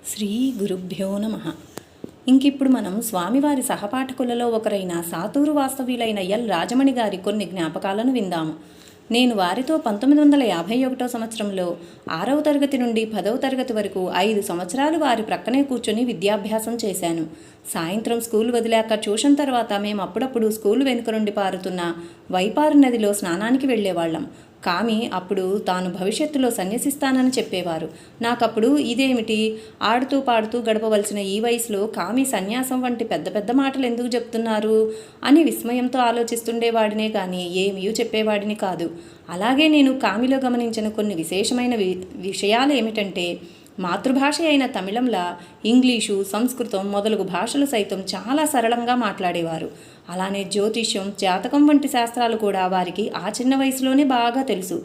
శ్రీ గురుభ్యో నమ. ఇంకిప్పుడు మనం స్వామివారి సహపాఠకులలో ఒకరైన సాతూరు వాస్తవ్యులైన ఎల్ రాజమణి గారి కొన్ని జ్ఞాపకాలను విందాము. నేను వారితో 1951 సంవత్సరంలో 6వ తరగతి నుండి 10వ తరగతి వరకు 5 సంవత్సరాలు వారి ప్రక్కనే కూర్చొని విద్యాభ్యాసం చేశాను. సాయంత్రం స్కూల్ వదిలాక ట్యూషన్ తర్వాత మేము అప్పుడప్పుడు స్కూల్ వెనుక నుండి పారుతున్న వైపారు నదిలో స్నానానికి వెళ్ళేవాళ్ళం. కామి అప్పుడు తాను భవిష్యత్తులో సన్యసిస్తానని చెప్పేవారు. నాకప్పుడు ఇదేమిటి, ఆడుతూ పాడుతూ గడపవలసిన ఈ వయసులో కామి సన్యాసం వంటి పెద్ద పెద్ద మాటలు ఎందుకు చెప్తున్నారు అని విస్మయంతో ఆలోచిస్తుండేవాడినే కానీ ఏమీ చెప్పేవాడిని కాదు. అలాగే నేను కామిలో గమనించిన కొన్ని విశేషమైన విషయాలు ఏమిటంటే, మాతృభాష అయిన తమిళంలా ఇంగ్లీషు, సంస్కృతం మొదలగు భాషలు సైతం చాలా సరళంగా మాట్లాడేవారు. అలానే జ్యోతిష్యం, జాతకం వంటి శాస్త్రాలు కూడా వారికి ఆ చిన్న వయసులోనే బాగా తెలుసు.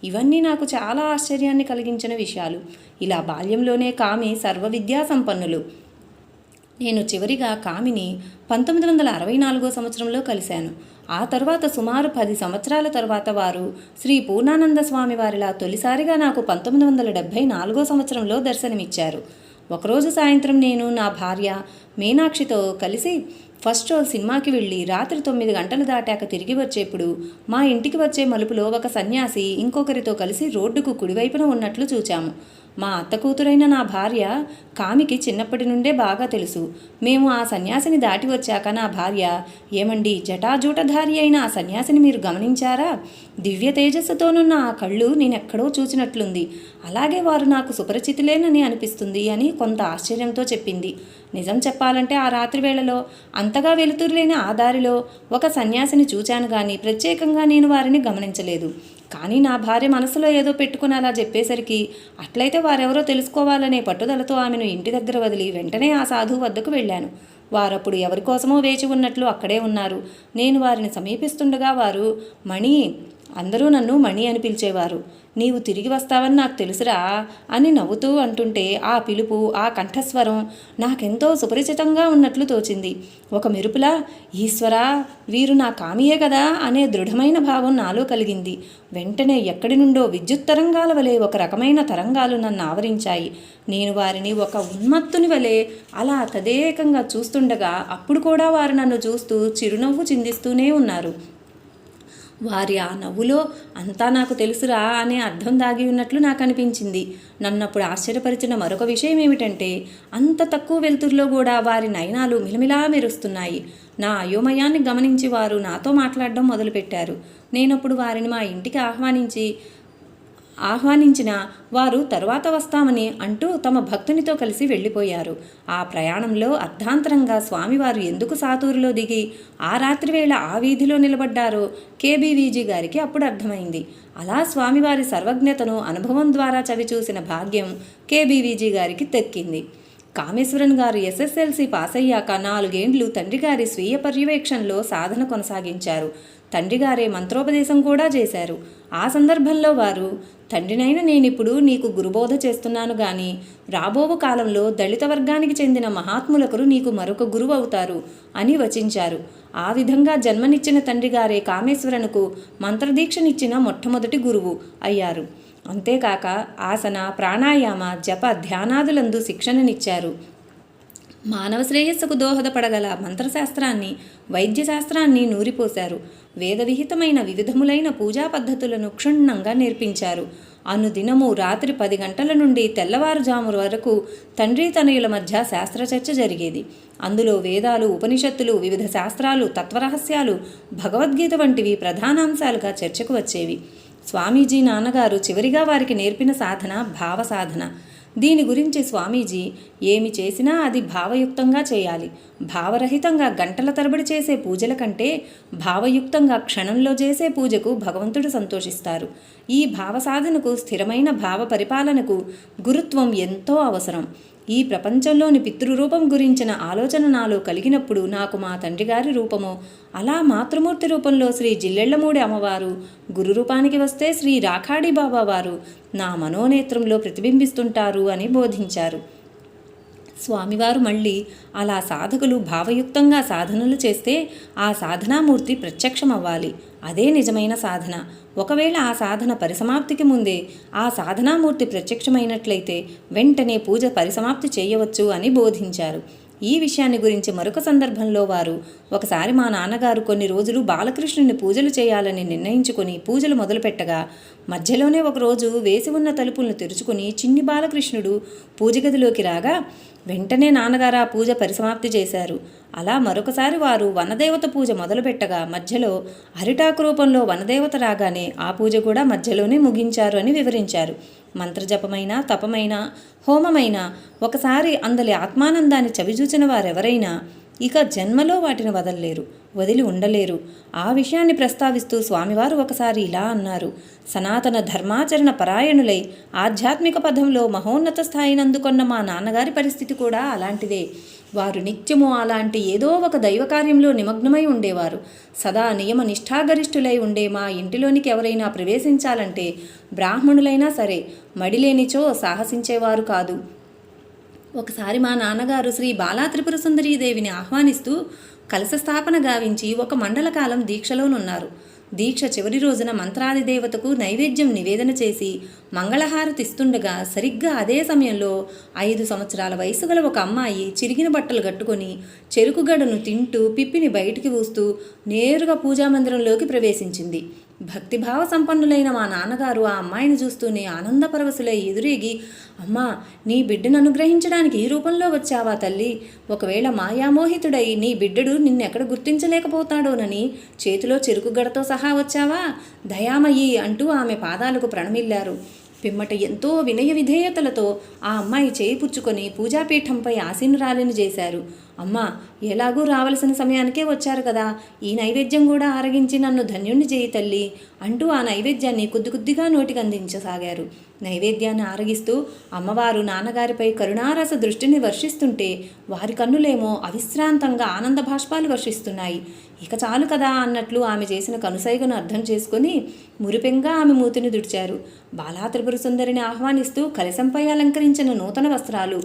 ఇవన్నీ నాకు చాలా ఆశ్చర్యాన్ని కలిగించిన విషయాలు. ఇలా బాల్యంలోనే కామి సర్వ విద్యా సంపన్నులు. నేను చివరిగా కామిని 1964 సంవత్సరంలో కలిశాను. ఆ తర్వాత సుమారు 10 సంవత్సరాల తర్వాత వారు శ్రీ పూర్ణానంద స్వామి వారిలా తొలిసారిగా నాకు 1974 సంవత్సరంలో దర్శనమిచ్చారు. ఒకరోజు సాయంత్రం నేను నా భార్య మీనాక్షితో కలిసి ఫస్ట్ షో సినిమాకి వెళ్ళి రాత్రి 9 గంటలు దాటాక తిరిగి వచ్చేప్పుడు మా ఇంటికి వచ్చే మలుపులో ఒక సన్యాసి ఇంకొకరితో కలిసి రోడ్డుకు కుడివైపున ఉన్నట్లు చూచాము. మా అత్త కూతురైన నా భార్య కామికి చిన్నప్పటి నుండే బాగా తెలుసు. మేము ఆ సన్యాసిని దాటి వచ్చాక నా భార్య, ఏమండి, జటాజూటధారి అయిన ఆ సన్యాసిని మీరు గమనించారా? దివ్య తేజస్సుతోనున్న ఆ కళ్ళు నేనెక్కడో చూచినట్లుంది. అలాగే వారు నాకు సుపరిచితులేనని అనిపిస్తుంది అని కొంత ఆశ్చర్యంతో చెప్పింది. నిజం చెప్పాలంటే ఆ రాత్రి వేళలో అంతగా వెలుతురులేని ఆ దారిలో ఒక సన్యాసిని చూచాను కానీ ప్రత్యేకంగా నేను వారిని గమనించలేదు. కానీ నా భార్య మనసులో ఏదో పెట్టుకుని అలా చెప్పేసరికి, అట్లయితే వారెవరో తెలుసుకోవాలనే పట్టుదలతో ఆమెను ఇంటి దగ్గర వదిలి వెంటనే ఆ సాధువు వద్దకు వెళ్ళాను. వారప్పుడు ఎవరికోసమో వేచి ఉన్నట్లు అక్కడే ఉన్నారు. నేను వారిని సమీపిస్తుండగా వారు, మణి, అందరూ నన్ను మణి అని పిలిచేవారు, నీవు తిరిగి వస్తావని నాకు తెలుసురా అని నవ్వుతూ అంటుంటే ఆ పిలుపు, ఆ కంఠస్వరం నాకెంతో సుపరిచితంగా ఉన్నట్లు తోచింది. ఒక మెరుపులా, ఈశ్వరా, వీరు నా కామియే కదా అనే దృఢమైన భావం నాలో కలిగింది. వెంటనే ఎక్కడి నుండో విద్యుత్ తరంగాల వలె ఒక రకమైన తరంగాలు నన్ను ఆవరించాయి. నేను వారిని ఒక ఉన్మత్తుని వలె అలా తదేకంగా చూస్తుండగా అప్పుడు కూడా వారు నన్ను చూస్తూ చిరునవ్వు చిందిస్తూనే ఉన్నారు. వారి ఆ నవ్వులో అంతా నాకు తెలుసురా అనే అర్థం దాగి ఉన్నట్లు నాకు అనిపించింది. నన్నప్పుడు ఆశ్చర్యపరిచిన మరొక విషయం ఏమిటంటే, అంత తక్కువ వెలుతురులో కూడా వారి నయనాలు మిలమిలా మెరుస్తున్నాయి. నా అయోమయాన్ని గమనించి వారు నాతో మాట్లాడడం మొదలుపెట్టారు. నేనప్పుడు వారిని మా ఇంటికి ఆహ్వానించిన వారు తరువాత వస్తామని అంటూ తమ భక్తునితో కలిసి వెళ్ళిపోయారు. ఆ ప్రయాణంలో అర్ధాంతరంగా స్వామివారు ఎందుకు సాతూరులో దిగి ఆ రాత్రి వేళ ఆ వీధిలో నిలబడ్డారో కేబీవీజీ గారికి అప్పుడు అర్థమైంది. అలా స్వామివారి సర్వజ్ఞతను అనుభవం ద్వారా చవిచూసిన భాగ్యం కేబీవీజీ గారికి దక్కింది. కామేశ్వరన్ గారు SSLC పాస్ అయ్యాక 4 ఏండ్లు తండ్రి గారి స్వీయ పర్యవేక్షణలో సాధన కొనసాగించారు. తండ్రి గారే మంత్రోపదేశం కూడా చేశారు. ఆ సందర్భంలో వారు, తండ్రినైనా నేనిప్పుడు నీకు గురుబోధ చేస్తున్నాను గాని రాబోవు కాలంలో దళిత వర్గానికి చెందిన మహాత్ములొకరు నీకు మరొక గురువు అవుతారు అని వచించారు. ఆ విధంగా జన్మనిచ్చిన తండ్రి గారే కామేశ్వరనుకు మంత్రదీక్షనిచ్చిన మొట్టమొదటి గురువు అయ్యారు. అంతేకాక ఆసన, ప్రాణాయామ, జప, ధ్యానాదులందు శిక్షణనిచ్చారు. మానవ శ్రేయస్సుకు దోహదపడగల మంత్రశాస్త్రాన్ని, వైద్యశాస్త్రాన్ని నూరిపోశారు. వేదవిహితమైన వివిధములైన పూజా పద్ధతులను క్షుణ్ణంగా నేర్పించారు. అనుదినము రాత్రి 10 గంటల నుండి తెల్లవారుజాము వరకు తండ్రి తనయుల మధ్య శాస్త్రచర్చ జరిగేది. అందులో వేదాలు, ఉపనిషత్తులు, వివిధ శాస్త్రాలు, తత్వరహస్యాలు, భగవద్గీత వంటివి ప్రధానాంశాలుగా చర్చకు వచ్చేవి. స్వామీజీ నాన్నగారు చివరిగా వారికి నేర్పిన సాధన భావ సాధన. దీని గురించి స్వామీజీ, ఏమి చేసినా అది భావయుక్తంగా చేయాలి. భావరహితంగా గంటల తరబడి చేసే పూజల కంటే భావయుక్తంగా క్షణంలో చేసే పూజకు భగవంతుడు సంతోషిస్తారు. ఈ భావ సాధనకు, స్థిరమైన భావ పరిపాలనకు గురుత్వం ఎంతో అవసరం. ఈ ప్రపంచంలోని పితృరూపం గురించిన ఆలోచన నాలో కలిగినప్పుడు నాకు మా తండ్రి గారి రూపము, అలా మాతృమూర్తి రూపంలో శ్రీ జిల్లెళ్లమూడి అమ్మవారు, గురు రూపానికి వస్తే శ్రీ రాఖాడి బాబా వారు నా మనోనేత్రంలో ప్రతిబింబిస్తుంటారు అని బోధించారు. స్వామివారు మళ్ళీ అలా సాధకులు భావయుక్తంగా సాధనలు చేస్తే ఆ సాధనామూర్తి ప్రత్యక్షమవ్వాలి. అదే నిజమైన సాధన. ఒకవేళ ఆ సాధన పరిసమాప్తికి ముందే ఆ సాధనామూర్తి ప్రత్యక్షమైనట్లయితే వెంటనే పూజ పరిసమాప్తి చేయవచ్చు అని బోధించారు. ఈ విషయాన్ని గురించి మరొక సందర్భంలో వారు, ఒకసారి మా నాన్నగారు కొన్ని రోజులు బాలకృష్ణుని పూజలు చేయాలని నిర్ణయించుకొని పూజలు మొదలుపెట్టగా మధ్యలోనే ఒకరోజు వేసి ఉన్న తలుపులను తెరుచుకుని చిన్ని బాలకృష్ణుడు పూజ గదిలోకి రాగా వెంటనే నాన్నగారు ఆ పూజ పరిసమాప్తి చేశారు. అలా మరొకసారి వారు వనదేవత పూజ మొదలుపెట్టగా మధ్యలో అరిటాకు రూపంలో వనదేవత రాగానే ఆ పూజ కూడా మధ్యలోనే ముగించారు అని వివరించారు. మంత్రజపమైనా తపమైనా హోమమైనా ఒకసారి అందలి ఆత్మానందాన్ని చవిచూచిన వారెవరైనా ఇక జన్మలో వాటిని వదిలి ఉండలేరు. ఆ విషయాన్ని ప్రస్తావిస్తూ స్వామివారు ఒకసారి ఇలా అన్నారు: సనాతన ధర్మాచరణ పరాయణులై ఆధ్యాత్మిక పథంలో మహోన్నత స్థాయిని అందుకొన్న మా నాన్నగారి పరిస్థితి కూడా అలాంటిదే. వారు నిత్యము అలాంటి ఏదో ఒక దైవకార్యంలో నిమగ్నమై ఉండేవారు. సదా నియమ నిష్ఠాగరిష్ఠులై ఉండే మా ఇంటిలోనికి ఎవరైనా ప్రవేశించాలంటే బ్రాహ్మణులైనా సరే మడిలేనిచో సాహసించేవారు కాదు. ఒకసారి మా నాన్నగారు శ్రీ బాలా త్రిపుర సుందరీదేవిని ఆహ్వానిస్తూ కలశ స్థాపన గావించి ఒక మండల కాలం దీక్షలోనున్నారు. దీక్ష చివరి రోజున మంత్రాది దేవతకు నైవేద్యం నివేదన చేసి మంగళహారతిస్తుండగా సరిగ్గా అదే సమయంలో 5 సంవత్సరాల వయసు గల ఒక అమ్మాయి చిరిగిన బట్టలు కట్టుకొని చెరుకుగడను తింటూ పిప్పిని బయటికి ఊస్తూ నేరుగా పూజామందిరంలోకి ప్రవేశించింది. భక్తిభావ సంపన్నులైన మా నాన్నగారు ఆ అమ్మాయిని చూస్తూనే ఆనందపరవశులై ఎదురేగి, అమ్మా, నీ బిడ్డను అనుగ్రహించడానికి ఈ రూపంలో వచ్చావా తల్లి? ఒకవేళ మాయామోహితుడై నీ బిడ్డడు నిన్నెక్కడ గుర్తించలేకపోతాడోనని చేతిలో చెరుకుగడతో సహా వచ్చావా? దయామయ్యి అంటూ ఆమె పాదాలకు ప్రణమిల్లారు. పిమ్మట ఎంతో వినయ విధేయతలతో ఆ అమ్మాయి చేయి పుచ్చుకొని పూజాపీఠంపై ఆసీనురాలిని చేశారు. అమ్మా, ఎలాగూ రావలసిన సమయానికే వచ్చారు కదా, ఈ నైవేద్యం కూడా ఆరగించి నన్ను ధన్యుణ్ణి చేయి తల్లి అంటూ ఆ నైవేద్యాన్ని కొద్దిగా నోటికి అందించసాగారు. నైవేద్యాన్ని ఆరగిస్తూ అమ్మవారు నాన్నగారిపై కరుణారస దృష్టిని వర్షిస్తుంటే వారి కన్నులేమో అవిశ్రాంతంగా ఆనంద భాష్పాలు వర్షిస్తున్నాయి. ఇక చాలు కదా అన్నట్లు ఆమె చేసిన కనుసైగను అర్థం చేసుకుని మురిపెంగా ఆమె మూతిని దుడిచారు. బాలా త్రిపుర సుందరిని ఆహ్వానిస్తూ కలశంపై అలంకరించిన నూతన వస్త్రాలు,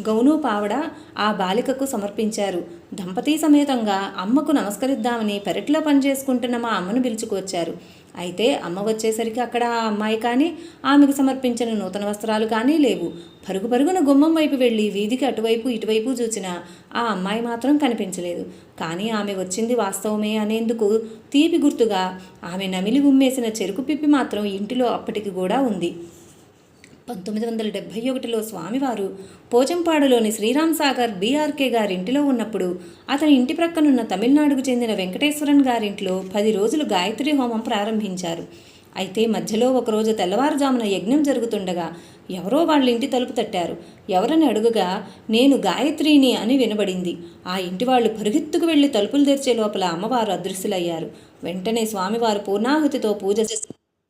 గౌను పావడ ఆ బాలికకు సమర్పించారు. దంపతీ సమేతంగా అమ్మకు నమస్కరిద్దామని పెరట్లో పనిచేసుకుంటున్న మా అమ్మను పిలుచుకొచ్చారు. అయితే అమ్మ వచ్చేసరికి అక్కడ ఆ అమ్మాయి కానీ ఆమెకు సమర్పించిన నూతన వస్త్రాలు కానీ లేవు. పరుగున గుమ్మం వైపు వెళ్ళి వీధికి అటువైపు ఇటువైపు చూచిన ఆ అమ్మాయి మాత్రం కనిపించలేదు. కానీ ఆమె వచ్చింది వాస్తవమే అనేందుకు తీపి గుర్తుగా ఆమె నమిలి ఉమ్మేసిన చెరుకు పిప్పి మాత్రం ఇంటిలో అప్పటికి కూడా ఉంది. 1971లో స్వామివారు పోచంపాడులోని శ్రీరామ్ సాగర్ బీఆర్కే గారింటిలో ఉన్నప్పుడు అతని ఇంటి ప్రక్కనున్న తమిళనాడుకు చెందిన వెంకటేశ్వరన్ గారింట్లో 10 రోజులు గాయత్రి హోమం ప్రారంభించారు. అయితే మధ్యలో ఒకరోజు తెల్లవారుజామున యజ్ఞం జరుగుతుండగా ఎవరో వాళ్ళ ఇంటి తలుపు తట్టారు. ఎవరని అడుగగా నేను గాయత్రిని అని వినబడింది. ఆ ఇంటి వాళ్ళు పరుగెత్తుకు వెళ్లి తలుపులు తెరిచే లోపల అమ్మవారు అదృశ్యులయ్యారు. వెంటనే స్వామివారు పూర్ణాహుతితో పూజ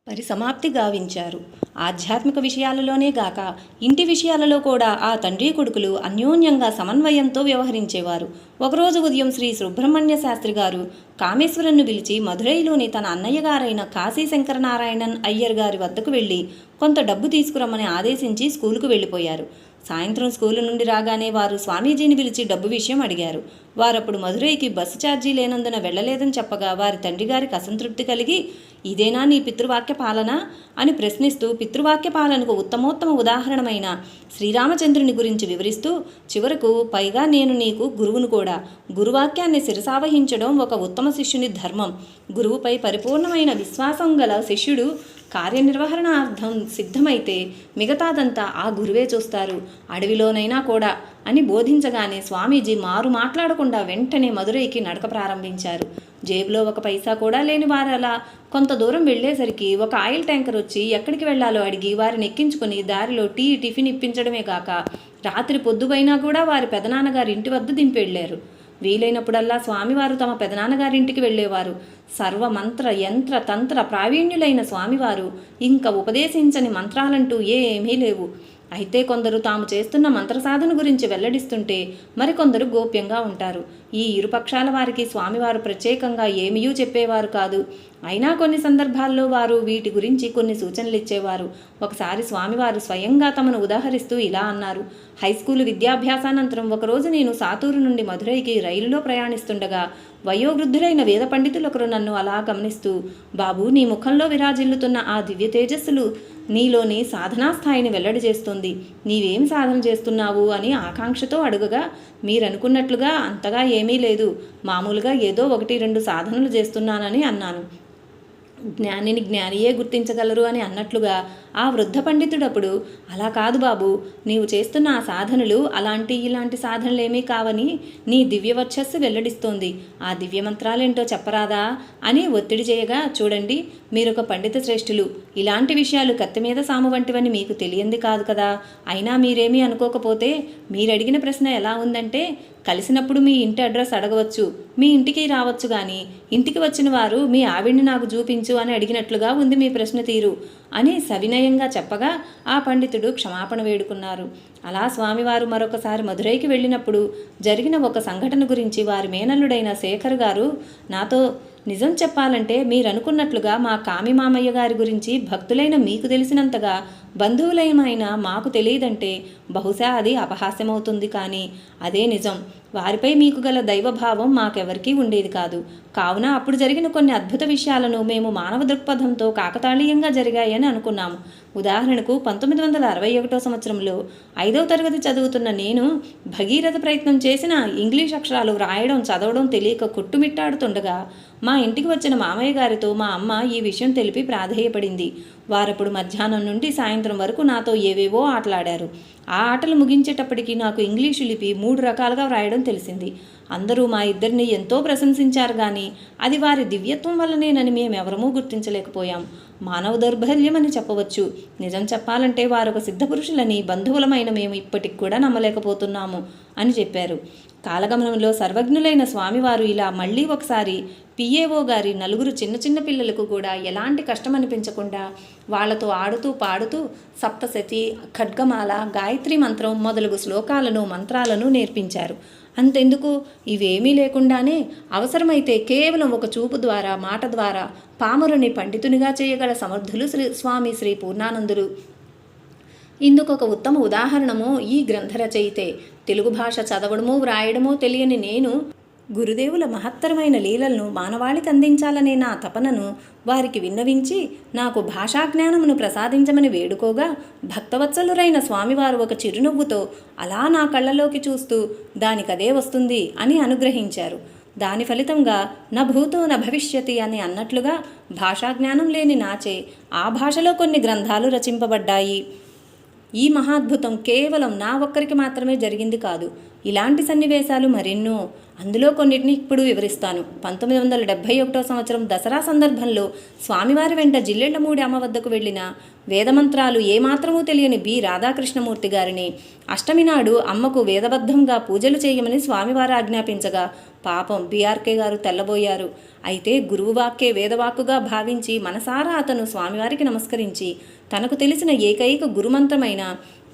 పరిసమాప్తి గావించారు. ఆధ్యాత్మిక విషయాలలోనే గాక ఇంటి విషయాలలో కూడా ఆ తండ్రి కొడుకులు అన్యోన్యంగా సమన్వయంతో వ్యవహరించేవారు. ఒకరోజు ఉదయం శ్రీ సుబ్రహ్మణ్య శాస్త్రి గారు కామేశ్వరన్ను పిలిచి మధురైలోని తన అన్నయ్య గారైన కాశీ శంకరనారాయణన్ అయ్యర్ గారి వద్దకు వెళ్ళి కొంత డబ్బు తీసుకురమ్మని ఆదేశించి స్కూలుకు వెళ్ళిపోయారు. సాయంత్రం స్కూలు నుండి రాగానే వారు స్వామీజీని పిలిచి డబ్బు విషయం అడిగారు. వారప్పుడు మధురైకి బస్సు ఛార్జీ లేనందున వెళ్లలేదని చెప్పగా వారి తండ్రి గారికి అసంతృప్తి కలిగి, ఇదేనా నీ పితృవాక్య పాలన అని ప్రశ్నిస్తూ పితృవాక్య పాలనకు ఉత్తమోత్తమ ఉదాహరణమైన శ్రీరామచంద్రుని గురించి వివరిస్తూ చివరకు, పైగా నేను నీకు గురువును కూడా, గురువాక్యాన్ని శిరసావహించడం ఒక ఉత్తమ శిష్యుని ధర్మం, గురువుపై పరిపూర్ణమైన విశ్వాసం గల శిష్యుడు కార్యనిర్వహణార్థం సిద్ధమైతే మిగతాదంతా ఆ గురువే చూస్తారు, అడవిలోనైనా కూడా అని బోధించగానే స్వామీజీ మారు మాట్లాడకుండా వెంటనే మధురైకి నడక ప్రారంభించారు. జేబులో ఒక పైసా కూడా లేని వారు అలా కొంత దూరం వెళ్లేసరికి ఒక ఆయిల్ ట్యాంకర్ వచ్చి ఎక్కడికి వెళ్లాలో అడిగి వారిని ఎక్కించుకుని దారిలో టిఫిన్ ఇప్పించడమే కాక రాత్రి పొద్దుపైనా కూడా వారి పెదనాన్నగారి ఇంటి వద్ద దింపెళ్లారు. వీలైనప్పుడల్లా స్వామివారు తమ పెదనాన్నగారింటికి వెళ్ళేవారు. సర్వమంత్ర యంత్ర తంత్ర ప్రావీణ్యులైన స్వామివారు ఇంకా ఉపదేశించని మంత్రాలంటూ ఏమీ లేవు. అయితే కొందరు తాము చేస్తున్న మంత్రసాధన గురించి వెల్లడిస్తుంటే మరికొందరు గోప్యంగా ఉంటారు. ఈ ఇరుపక్షాల వారికి స్వామివారు ప్రత్యేకంగా ఏమీ చెప్పేవారు కాదు. అయినా కొన్ని సందర్భాల్లో వారు వీటి గురించి కొన్ని సూచనలు ఇచ్చేవారు. ఒకసారి స్వామివారు స్వయంగా తమను ఉదాహరిస్తూ ఇలా అన్నారు. హైస్కూలు విద్యాభ్యాసానంతరం ఒకరోజు నేను సాతూరు నుండి మధురైకి రైలులో ప్రయాణిస్తుండగా వయోవృద్ధులైన వేద పండితులొకరు నన్ను అలా గమనిస్తూ, బాబు, నీ ముఖంలో విరాజిల్లుతున్న ఆ దివ్య తేజస్సులు నీలోని సాధనా స్థాయిని వెల్లడి చేస్తుంది. నీవేం సాధన చేస్తున్నావు అని ఆకాంక్షతో అడుగగా, మీరనుకున్నట్లుగా అంతగా ఏమీ లేదు, మామూలుగా ఏదో 1-2 సాధనలు చేస్తున్నానని అన్నాను. జ్ఞానిని జ్ఞానియే గుర్తించగలరు అని అన్నట్లుగా ఆ వృద్ధ పండితుడప్పుడు, అలా కాదు బాబు, నీవు చేస్తున్న ఆ సాధనలు ఇలాంటి సాధనలేమీ కావని నీ దివ్యవర్చస్సు వెల్లడిస్తోంది. ఆ దివ్యమంత్రాలేంటో చెప్పరాదా అని ఒత్తిడి చేయగా, చూడండి, మీరొక పండిత శ్రేష్ఠులు, ఇలాంటి విషయాలు కత్తి మీద సాము వంటివని మీకు తెలియంది కాదు కదా. అయినా మీరేమీ అనుకోకపోతే మీరడిగిన ప్రశ్న ఎలా ఉందంటే, కలిసినప్పుడు మీ ఇంటి అడ్రస్ అడగవచ్చు, మీ ఇంటికి రావచ్చు, కానీ ఇంటికి వచ్చిన వారు మీ ఆవిడ్ని నాకు చూపించు అని అడిగినట్లుగా ఉంది మీ ప్రశ్న తీరు అని సవినయంగా చెప్పగా ఆ పండితుడు క్షమాపణ వేడుకున్నారు. అలా స్వామివారు మరొకసారి మధురైకి వెళ్ళినప్పుడు జరిగిన ఒక సంఘటన గురించి వారి మేనల్లుడైన శేఖర్ గారు నాతో, నిజం చెప్పాలంటే మీరనుకున్నట్లుగా మా కామి మామయ్య గారి గురించి భక్తులైన మీకు తెలిసినంతగా బంధువులైన మాకు తెలియదంటే బహుశా అది అపహాస్యమవుతుంది, కానీ అదే నిజం. వారిపై మీకు గల దైవభావం మాకెవరికీ ఉండేది కాదు. కావున అప్పుడు జరిగిన కొన్ని అద్భుత విషయాలను మేము మానవ దృక్పథంతో కాకతాళీయంగా జరిగాయని అనుకున్నాము. ఉదాహరణకు 1961 సంవత్సరంలో 5వ తరగతి చదువుతున్న నేను భగీరథ ప్రయత్నం చేసిన ఇంగ్లీష్ అక్షరాలు వ్రాయడం చదవడం తెలియక కొట్టుమిట్టాడుతుండగా మా ఇంటికి వచ్చిన మామయ్య గారితో మా అమ్మ ఈ విషయం తెలిపి ప్రాధేయపడింది. వారప్పుడు మధ్యాహ్నం నుండి సాయంత్రం వరకు నాతో ఏవేవో ఆటలాడారు. ఆ ఆటలు ముగించేటప్పటికి నాకు ఇంగ్లీషు లిపి 3 రకాలుగా వ్రాయడం తెలిసింది. అందరూ మా ఇద్దరిని ఎంతో ప్రశంసించారు, కానీ అది వారి దివ్యత్వం వల్లనేనని మేమెవరమూ గుర్తించలేకపోయాం. మానవ దౌర్బల్యం అని చెప్పవచ్చు. నిజం చెప్పాలంటే వారొక సిద్ధపురుషులని బంధువులమైన మేము ఇప్పటికి కూడా నమ్మలేకపోతున్నాము అని చెప్పారు. కాలగమనంలో సర్వజ్ఞులైన స్వామివారు ఇలా మళ్ళీ ఒకసారి పిఏఓ గారి 4 చిన్న పిల్లలకు కూడా ఎలాంటి కష్టం అనిపించకుండా వాళ్లతో ఆడుతూ పాడుతూ సప్తశతి, ఖడ్గమాల, గాయత్రి మంత్రం మొదలగు శ్లోకాలను మంత్రాలను నేర్పించారు. అంతెందుకు, ఇవేమీ లేకుండానే అవసరమైతే కేవలం ఒక చూపు ద్వారా, మాట ద్వారా పామరుని పండితునిగా చేయగల సమర్థులు స్వామి శ్రీ పూర్ణానందులు. ఇందుకొక ఉత్తమ ఉదాహరణము ఈ గ్రంథరచయితే. తెలుగు భాష చదవడమో వ్రాయడమో తెలియని నేను గురుదేవుల మహత్తరమైన లీలలను మానవాళికి అందించాలనే నా తపనను వారికి విన్నవించి నాకు భాషాజ్ఞానమును ప్రసాదించమని వేడుకోగా భక్తవత్సలురైన స్వామివారు ఒక చిరునవ్వుతో అలా నా కళ్ళలోకి చూస్తూ దానికదే వస్తుంది అని అనుగ్రహించారు. దాని ఫలితంగా న భూతో న భవిష్యతి అని అన్నట్లుగా భాషాజ్ఞానం లేని నాచే ఆ భాషలో కొన్ని గ్రంథాలు రచింపబడ్డాయి. ఈ మహాద్భుతం కేవలం నా ఒక్కరికి మాత్రమే జరిగింది కాదు. ఇలాంటి సన్నివేశాలు మరెన్నో. అందులో కొన్నిటిని ఇప్పుడు వివరిస్తాను. 1971 సంవత్సరం దసరా సందర్భంలో స్వామివారి వెంట జిల్లెళ్లమూడి అమ్మ వద్దకు వెళ్ళిన వేదమంత్రాలు ఏమాత్రమూ తెలియని బి రాధాకృష్ణమూర్తి గారిని అష్టమి నాడు అమ్మకు వేదబద్ధంగా పూజలు చేయమని స్వామివారు ఆజ్ఞాపించగా పాపం బిఆర్కే గారు తెల్లబోయారు. అయితే గురువు వాక్కే వేదవాక్కుగా భావించి మనసారా అతను స్వామివారికి నమస్కరించి తనకు తెలిసిన ఏకైక గురుమంత్రమైన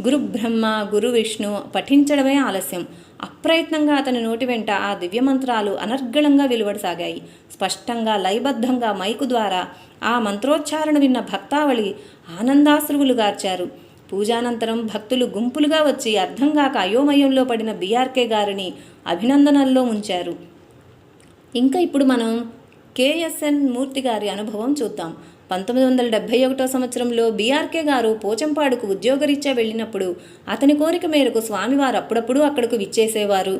గురు బ్రహ్మ గురు విష్ణు పఠించడమే ఆలస్యం. అప్రయత్నంగా అతని నోటి వెంట ఆ దివ్యమంత్రాలు అనర్గళంగా వెలువడసాగాయి. స్పష్టంగా లయబద్ధంగా మైకు ద్వారా ఆ మంత్రోచ్చారణ విన్న భక్తావళి ఆనందాశ్రువులు గార్చారు. పూజానంతరం భక్తులు గుంపులుగా వచ్చి అర్థంగాక అయోమయంలో పడిన బిఆర్కే గారిని అభినందనల్లో ముంచారు. ఇంకా ఇప్పుడు మనం కేఎస్ఎన్ మూర్తి గారి అనుభవం చూద్దాం. 1971 సంవత్సరంలో బిఆర్కే గారు పోచంపాడుకు ఉద్యోగరీత్యా వెళ్ళినప్పుడు అతని కోరిక మేరకు స్వామివారు అప్పుడప్పుడు అక్కడకు విచ్చేసేవారు.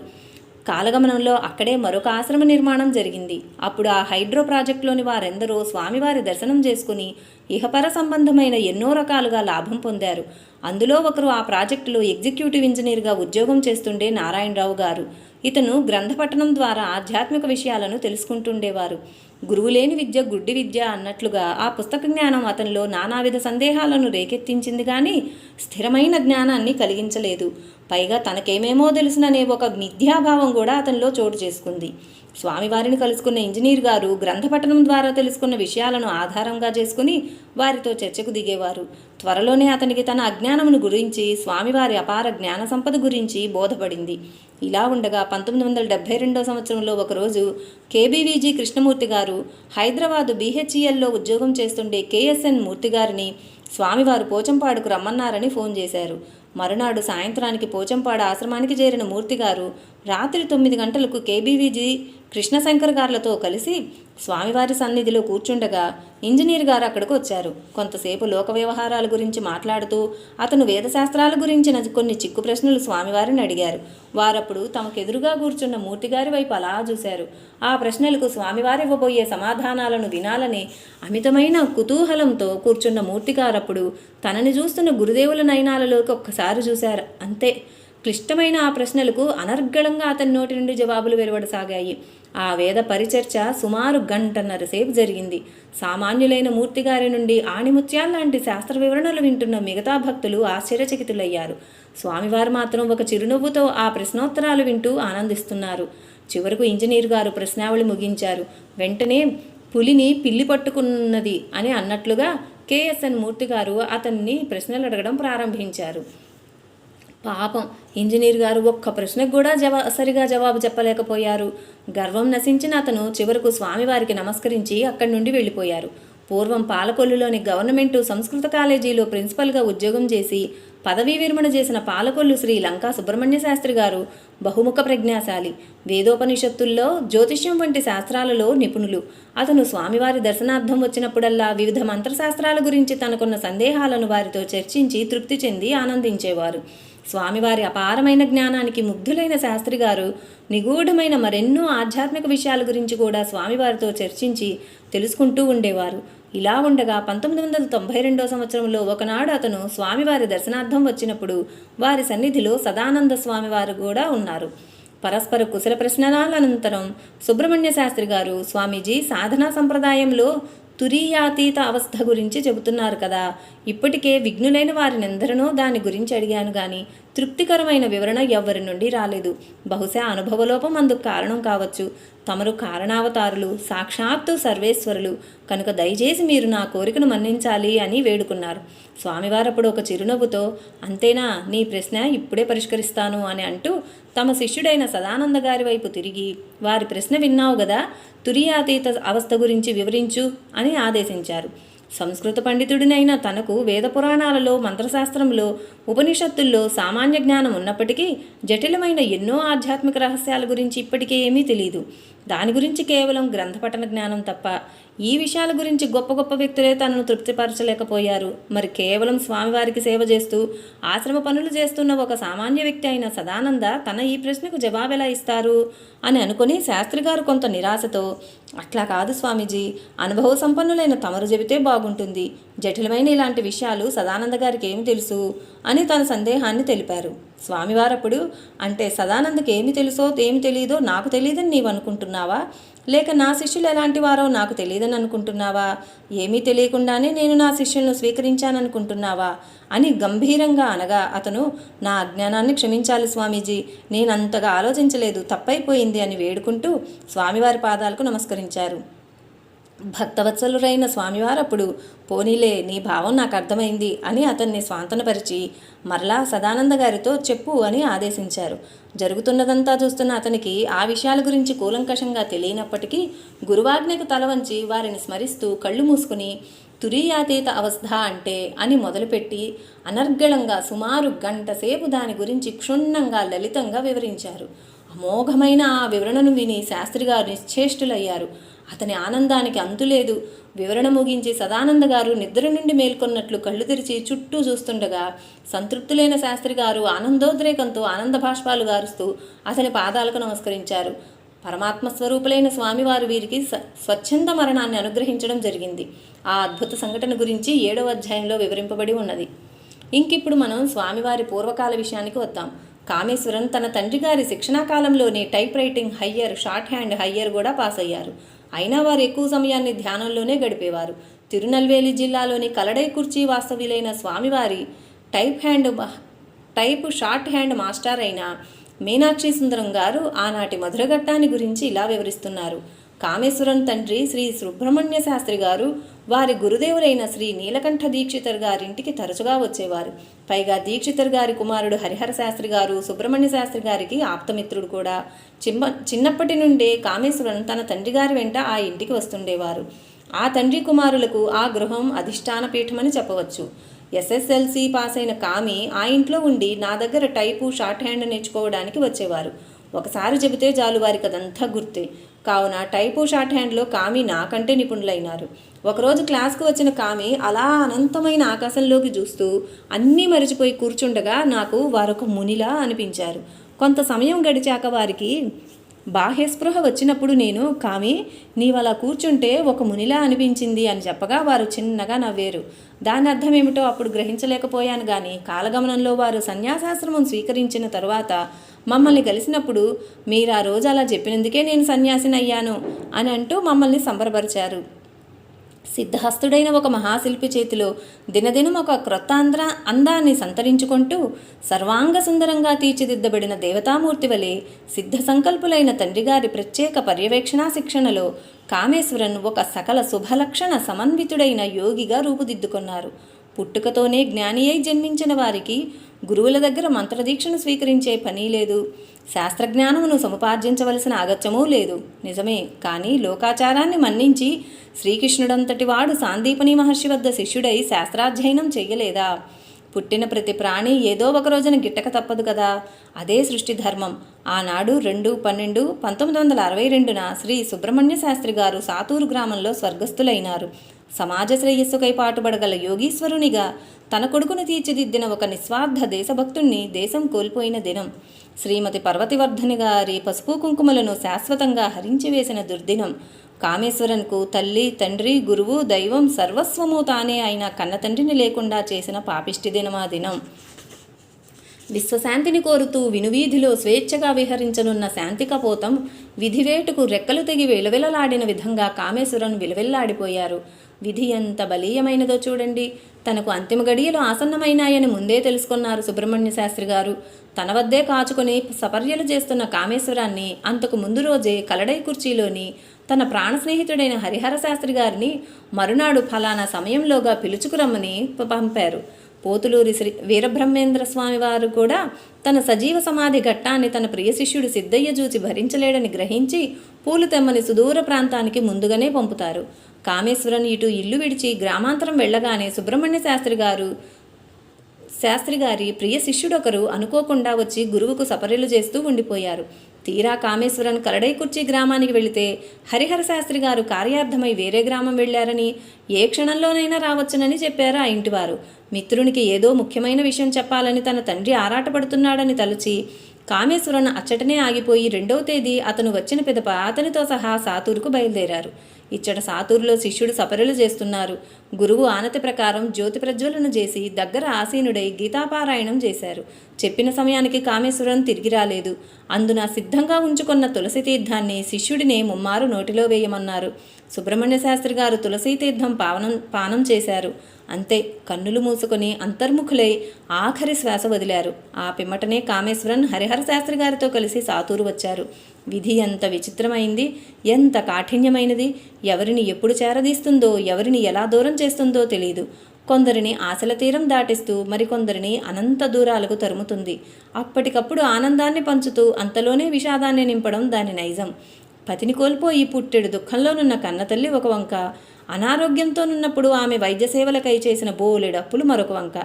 కాలగమనంలో అక్కడే మరొక ఆశ్రమ నిర్మాణం జరిగింది. అప్పుడు ఆ హైడ్రో ప్రాజెక్టులోని వారెందరో స్వామివారి దర్శనం చేసుకుని ఇహపర సంబంధమైన ఎన్నో రకాలుగా లాభం పొందారు. అందులో ఒకరు ఆ ప్రాజెక్టులో ఎగ్జిక్యూటివ్ ఇంజనీర్గా ఉద్యోగం చేస్తుండే నారాయణరావు గారు. ఇతను గ్రంథపఠనం ద్వారా ఆధ్యాత్మిక విషయాలను తెలుసుకుంటుండేవారు. గురువు లేని విద్య గుడ్డి విద్య అన్నట్లుగా ఆ పుస్తక జ్ఞానం అతనిలో నానావిధ సందేహాలను రేకెత్తించింది కానీ స్థిరమైన జ్ఞానాన్ని కలిగించలేదు. పైగా తనకేమేమో తెలుసుననే ఒక మిథ్యాభావం కూడా అతనిలో చోటు చేసుకుంది. స్వామివారిని కలుసుకున్న ఇంజనీర్ గారు గ్రంథపఠనం ద్వారా తెలుసుకున్న విషయాలను ఆధారంగా చేసుకుని వారితో చర్చకు దిగేవారు. త్వరలోనే అతనికి తన అజ్ఞానమును గురించి, స్వామివారి అపార జ్ఞాన సంపద గురించి బోధపడింది. ఇలా ఉండగా 1972 సంవత్సరంలో ఒకరోజు కేబీవీజీ కృష్ణమూర్తి గారు హైదరాబాదు BHELలో ఉద్యోగం చేస్తుండే KSN మూర్తి గారిని స్వామివారు పోచంపాడుకు రమ్మన్నారని ఫోన్ చేశారు. మరునాడు సాయంత్రానికి పోచంపాడు ఆశ్రమానికి చేరిన మూర్తిగారు రాత్రి 9 గంటలకు కేబీవీజీ కృష్ణశంకర్ గారులతో కలిసి స్వామివారి సన్నిధిలో కూర్చుండగా ఇంజనీర్ గారు అక్కడికి వచ్చారు. కొంతసేపు లోక వ్యవహారాల గురించి మాట్లాడుతూ అతను వేదశాస్త్రాల గురించిన కొన్ని చిక్కు ప్రశ్నలు స్వామివారిని అడిగారు. వారప్పుడు తమకెదురుగా కూర్చున్న మూర్తిగారి వైపు అలా చూశారు. ఆ ప్రశ్నలకు స్వామివారి ఇవ్వబోయే సమాధానాలను వినాలని అమితమైన కుతూహలంతో కూర్చున్న మూర్తిగారప్పుడు తనని చూస్తున్న గురుదేవుల నయనాలలోకి ఒక్కసారి చూశారు. అంతే. క్లిష్టమైన ఆ ప్రశ్నలకు అనర్గళంగా అతని నోటి నుండి జవాబులు వెలువడసాగాయి. ఆ వేద పరిచర్చ సుమారు గంటన్నర సేపు జరిగింది. సామాన్యులైన మూర్తిగారి నుండి ఆణిముత్యాల్లాంటి శాస్త్ర వివరణలు వింటున్న మిగతా భక్తులు ఆశ్చర్యచకితులయ్యారు. స్వామివారు మాత్రం ఒక చిరునవ్వుతో ఆ ప్రశ్నోత్తరాలు వింటూ ఆనందిస్తున్నారు. చివరకు ఇంజనీర్ గారు ప్రశ్నావళి ముగించారు. వెంటనే పులిని పిల్లి పట్టుకున్నది అని అన్నట్లుగా KSN మూర్తి గారు అతన్ని ప్రశ్నలు అడగడం ప్రారంభించారు. పాపం ఇంజనీర్ గారు ఒక్క ప్రశ్నకు కూడా సరిగా జవాబు చెప్పలేకపోయారు. గర్వం నశించిన అతను చివరకు స్వామివారికి నమస్కరించి అక్కడి నుండి వెళ్ళిపోయారు. పూర్వం పాలకొల్లులోని గవర్నమెంటు సంస్కృత కాలేజీలో ప్రిన్సిపల్గా ఉద్యోగం చేసి పదవీ విరమణ చేసిన పాలకొల్లు శ్రీ లంకా సుబ్రహ్మణ్య శాస్త్రి గారు బహుముఖ ప్రజ్ఞాశాలి, వేదోపనిషత్తుల్లో జ్యోతిష్యం వంటి శాస్త్రాలలో నిపుణులు. అతను స్వామివారి దర్శనార్థం వచ్చినప్పుడల్లా వివిధ మంత్రశాస్త్రాల గురించి తనకున్న సందేహాలను వారితో చర్చించి తృప్తి చెంది ఆనందించేవారు. స్వామివారి అపారమైన జ్ఞానానికి ముగ్ధులైన శాస్త్రి గారు నిగూఢమైన మరెన్నో ఆధ్యాత్మిక విషయాల గురించి కూడా స్వామివారితో చర్చించి తెలుసుకుంటూ ఉండేవారు. ఇలా ఉండగా 1992 సంవత్సరంలో ఒకనాడు అతను స్వామివారి దర్శనార్థం వచ్చినప్పుడు వారి సన్నిధిలో సదానంద స్వామివారు కూడా ఉన్నారు. పరస్పర కుశల ప్రశ్నలానంతరం సుబ్రహ్మణ్య శాస్త్రి గారు, స్వామీజీ సాధనా సంప్రదాయంలో తురీయాతీత అవస్థ గురించి చెబుతున్నారు కదా, ఇప్పటికే విఘ్నులైన వారినెందరినో దాని గురించి అడిగాను కానీ తృప్తికరమైన వివరణ ఎవ్వరి నుండి రాలేదు. బహుశా అనుభవలోపం అందుకు కారణం కావచ్చు. తమరు కారణావతారులు, సాక్షాత్తు సర్వేశ్వరులు కనుక దయచేసి మీరు నా కోరికను మన్నించాలి అని వేడుకున్నారు. స్వామివారప్పుడు ఒక చిరునవ్వుతో, అంతేనా, నీ ప్రశ్న ఇప్పుడే పరిష్కరిస్తాను అని అంటూ తమ శిష్యుడైన సదానంద గారి వైపు తిరిగి, వారి ప్రశ్న విన్నావు గదా, తురీయాతీత అవస్థ గురించి వివరించు అని ఆదేశించారు. సంస్కృత పండితుడినైన తనకు వేద పురాణాలలో, మంత్రశాస్త్రంలో, ఉపనిషత్తుల్లో సామాన్య జ్ఞానం ఉన్నప్పటికీ జటిలమైన ఎన్నో ఆధ్యాత్మిక రహస్యాల గురించి ఇప్పటికే ఏమీ తెలియదు. దాని గురించి కేవలం గ్రంథపఠన జ్ఞానం తప్ప. ఈ విషయాల గురించి గొప్ప గొప్ప వ్యక్తులే తనను తృప్తిపరచలేకపోయారు. మరి కేవలం స్వామివారికి సేవ చేస్తూ ఆశ్రమ పనులు చేస్తున్న ఒక సామాన్య వ్యక్తి అయిన సదానంద తన ఈ ప్రశ్నకు జవాబెలా ఇస్తారు అని అనుకుని శాస్త్రి గారు కొంత నిరాశతో, అట్లా కాదు స్వామీజీ, అనుభవ సంపన్నులైన తమరు చెబితే బాగుంటుంది. జటిలమైన ఇలాంటి విషయాలు సదానంద గారికి ఏమి తెలుసు అని తన సందేహాన్ని తెలిపారు. స్వామివారప్పుడు, అంటే సదానందకి ఏమి తెలుసో ఏమి తెలియదో నాకు తెలియదని నీవు అనుకుంటున్నావా, లేక నా శిష్యులు ఎలాంటి వారో నాకు తెలియదని అనుకుంటున్నావా, ఏమీ తెలియకుండానే నేను నా శిష్యులను స్వీకరించాననుకుంటున్నావా అని గంభీరంగా అనగా అతను, నా అజ్ఞానాన్ని క్షమించాలి స్వామీజీ, నేనంతగా ఆలోచించలేదు, తప్పైపోయింది అని వేడుకుంటూ స్వామివారి పాదాలకు నమస్కరించారు. భక్తవత్సలురైన స్వామివారప్పుడు, పోనీలే, నీ భావం నాకు అర్థమైంది అని అతన్ని స్వాంతనపరిచి మరలా సదానంద గారితో చెప్పు అని ఆదేశించారు. జరుగుతున్నదంతా చూస్తున్న అతనికి ఆ విషయాల గురించి కూలంకషంగా తెలియనప్పటికీ గురువాజ్ఞకు తలవంచి వారిని స్మరిస్తూ కళ్ళు మూసుకుని తురీయాతీత అవస్థ అంటే అని మొదలుపెట్టి అనర్గళంగా సుమారు గంట సేపు దాని గురించి క్షుణ్ణంగా లలితంగా వివరించారు. అమోఘమైన ఆ వివరణను విని శాస్త్రిగారు నిశ్చేష్టులయ్యారు. అతని ఆనందానికి అంతులేదు. వివరణ ముగించి సదానంద గారు నిద్ర నుండి మేల్కొన్నట్లు కళ్ళు తెరిచి చుట్టూ చూస్తుండగా సంతృప్తులైన శాస్త్రి గారు ఆనందోద్రేకంతో ఆనంద భాష్పాలు గారుస్తూ అతని పాదాలకు నమస్కరించారు. పరమాత్మ స్వరూపులైన స్వామివారు వీరికి స్వచ్ఛంద మరణాన్ని అనుగ్రహించడం జరిగింది. ఆ అద్భుత సంఘటన గురించి 7వ అధ్యాయంలో వివరింపబడి ఉన్నది. ఇంకిప్పుడు మనం స్వామివారి పూర్వకాల విషయానికి వద్దాం. కామేశ్వరన్ తన తండ్రి గారి శిక్షణా కాలంలోనే type writing higher, short hand higher కూడా పాస్ అయ్యారు. అయినా వారు ఎక్కువ సమయాన్ని ధ్యానంలోనే గడిపేవారు. తిరునల్వేలి జిల్లాలోని కలడై కుర్చీ వాస్తవ్యులైన స్వామివారి టైప్ షార్ట్ హ్యాండ్ మాస్టర్ అయిన మీనాక్షి సుందరం గారు ఆనాటి మధురఘట్టాన్ని గురించి ఇలా వివరిస్తున్నారు. కామేశ్వరం తండ్రి శ్రీ సుబ్రహ్మణ్య శాస్త్రి గారు వారి గురుదేవులైన శ్రీ నీలకంఠ దీక్షితర్ గారింటికి తరచుగా వచ్చేవారు. పైగా దీక్షితర్ గారి కుమారుడు హరిహర శాస్త్రి గారు సుబ్రహ్మణ్య శాస్త్రి గారికి ఆప్తమిత్రుడు కూడా. చిన్నప్పటి నుండే కామేశ్వరం తన తండ్రి గారి వెంట ఆ ఇంటికి వస్తుండేవారు. ఆ తండ్రి కుమారులకు ఆ గృహం అధిష్టాన పీఠమని చెప్పవచ్చు. ఎస్ఎస్ఎల్సి పాస్ అయిన కామి ఆ ఇంట్లో ఉండి నా దగ్గర టైపు షార్ట్ హ్యాండ్ నేర్చుకోవడానికి వచ్చేవారు. ఒకసారి చెబితే చాలు వారికి అదంతా గుర్తే. కావున టైపు షార్ట్ హ్యాండ్లో కామి నాకంటే నిపుణులైనారు. ఒకరోజు క్లాస్కు వచ్చిన కామి అలా అనంతమైన ఆకాశంలోకి చూస్తూ అన్నీ మరిచిపోయి కూర్చుండగా నాకు వారొక మునిలా అనిపించారు. కొంత సమయం గడిచాక వారికి బాహ్యస్పృహ వచ్చినప్పుడు నేను, కామి నీవలా కూర్చుంటే ఒక మునిలా అనిపించింది అని చెప్పగా వారు చిన్నగా నవ్వేరు. దాని అర్థం ఏమిటో అప్పుడు గ్రహించలేకపోయాను. కానీ కాలగమనంలో వారు సన్యాసాశ్రమం స్వీకరించిన తరువాత మమ్మల్ని కలిసినప్పుడు మీరు ఆ రోజు అలా చెప్పినందుకే నేను సన్యాసిని అయ్యాను అని అంటూ మమ్మల్ని సంబరపరిచారు. సిద్ధహస్తుడైన ఒక మహాశిల్పి చేతిలో దినదినం ఒక క్రొత్త అందాన్ని సంతరించుకుంటూ సర్వాంగ సుందరంగా తీర్చిదిద్దబడిన దేవతామూర్తి వలె సిద్ధ సంకల్పులైన తండ్రిగారి ప్రత్యేక పర్యవేక్షణా శిక్షణలో కామేశ్వరన్ ఒక సకల శుభలక్షణ సమన్వితుడైన యోగిగా రూపుదిద్దుకున్నారు. పుట్టుకతోనే జ్ఞాని అయి జన్మించిన వారికి గురువుల దగ్గర మంత్రదీక్షను స్వీకరించే పని లేదు. శాస్త్రజ్ఞానమును సముపార్జించవలసిన అగత్యమూ లేదు. నిజమే. కానీ లోకాచారాన్ని మన్నించి శ్రీకృష్ణుడంతటి వాడు సాందీపని మహర్షి వద్ద శిష్యుడై శాస్త్రాధ్యయనం చెయ్యలేదా? పుట్టిన ప్రతి ప్రాణి ఏదో ఒక రోజున గిట్టక తప్పదు కదా. అదే సృష్టి ధర్మం. ఆనాడు 2/12/1962 శ్రీ సుబ్రహ్మణ్య శాస్త్రి గారు సాతూరు గ్రామంలో స్వర్గస్థులైనారు. సమాజ శ్రేయస్సుకై పాటుపడగల యోగీశ్వరునిగా తన కొడుకును తీర్చిదిద్దిన ఒక నిస్వార్థ దేశభక్తుణ్ణి దేశం కోల్పోయిన దినం. శ్రీమతి పర్వతివర్ధని గారి పసుపు కుంకుమలను శాశ్వతంగా హరించివేసిన దుర్దినం. కామేశ్వరన్కు తల్లి, తండ్రి, గురువు, దైవం సర్వస్వము తానే అయిన కన్నతండ్రిని లేకుండా చేసిన పాపిష్టి దినమా దినం. విశ్వశాంతిని కోరుతూ వినువీధిలో స్వేచ్ఛగా విహరించనున్న శాంతికపోతం విధివేటుకు రెక్కలు తెగి విలవిలలాడిన విధంగా కామేశ్వరన్ విలవిల్లాడిపోయారు. విధి ఎంత బలీయమైనదో చూడండి. తనకు అంతిమ గడియలు ఆసన్నమైనాయని ముందే తెలుసుకున్నారు సుబ్రహ్మణ్య శాస్త్రి గారు. తన వద్దే కాచుకొని సపర్యలు చేస్తున్న కామేశ్వరాన్ని అంతకు ముందు రోజే కలడై కుర్చీలోని తన ప్రాణ స్నేహితుడైన హరిహర శాస్త్రి గారిని మరునాడు ఫలానా సమయంలోగా పిలుచుకురమ్మని పంపారు. పోతులూరి శ్రీ వీరబ్రహ్మేంద్ర స్వామి వారు కూడా తన సజీవ సమాధి ఘట్టాన్ని తన ప్రియ శిష్యుడు సిద్ధయ్య చూచి భరించలేడని గ్రహించి పూలు తెమ్మని సుదూర ప్రాంతానికి ముందుగానే పంపుతారు. కామేశ్వరన్ ఇటు ఇల్లు విడిచి గ్రామాంతరం వెళ్ళగానే సుబ్రహ్మణ్య శాస్త్రి గారి ప్రియ శిష్యుడొకరు అనుకోకుండా వచ్చి గురువుకు సపర్యలు చేస్తూ ఉండిపోయారు. తీరా కామేశ్వరన్ కలడై కుర్చీ గ్రామానికి వెళితే హరిహర శాస్త్రి గారు కార్యార్థమై వేరే గ్రామం వెళ్లారని, ఏ క్షణంలోనైనా రావచ్చునని చెప్పారు ఆ ఇంటివారు. మిత్రునికి ఏదో ముఖ్యమైన విషయం చెప్పాలని తన తండ్రి ఆరాటపడుతున్నాడని తలచి కామేశ్వరన్ అచ్చటనే ఆగిపోయి 2వ తేదీ అతను వచ్చిన పిదప అతనితో సహా సాతూరుకు బయలుదేరారు. ఇచ్చట సాతూరులో శిష్యుడు సపర్యలు చేస్తున్నారు. గురువు ఆనతి ప్రకారం జ్యోతి ప్రజ్వలన చేసి దగ్గర ఆసీనుడై గీతాపారాయణం చేశారు. చెప్పిన సమయానికి కామేశ్వరం తిరిగి రాలేదు. అందున సిద్ధంగా ఉంచుకున్న తులసి తీర్థాన్ని శిష్యుడినే ముమ్మారు నోటిలో వేయమన్నారు. సుబ్రహ్మణ్య శాస్త్రి గారు తులసీ తీర్థం పానం చేశారు. అంతే, కన్నులు మూసుకొని అంతర్ముఖులై ఆఖరి శ్వాస వదిలారు. ఆ పిమ్మటనే కామేశ్వరన్ హరిహర శాస్త్రి గారితో కలిసి సాతూరు వచ్చారు. విధి ఎంత విచిత్రమైంది, ఎంత కాఠిన్యమైనది. ఎవరిని ఎప్పుడు చేరదీస్తుందో, ఎవరిని ఎలా దూరం చేస్తుందో తెలియదు. కొందరిని ఆశల తీరం దాటిస్తూ మరికొందరిని అనంత దూరాలకు తరుముతుంది. అప్పటికప్పుడు ఆనందాన్ని పంచుతూ అంతలోనే విషాదాన్ని నింపడం దాని నైజం. పతిని కోల్పోయి పుట్టెడు దుఃఖంలోనున్న కన్నతల్లి ఒక వంక, అనారోగ్యంతోనున్నప్పుడు ఆమె వైద్య సేవలకై చేసిన బోలెడు అప్పులు మరొక వంక,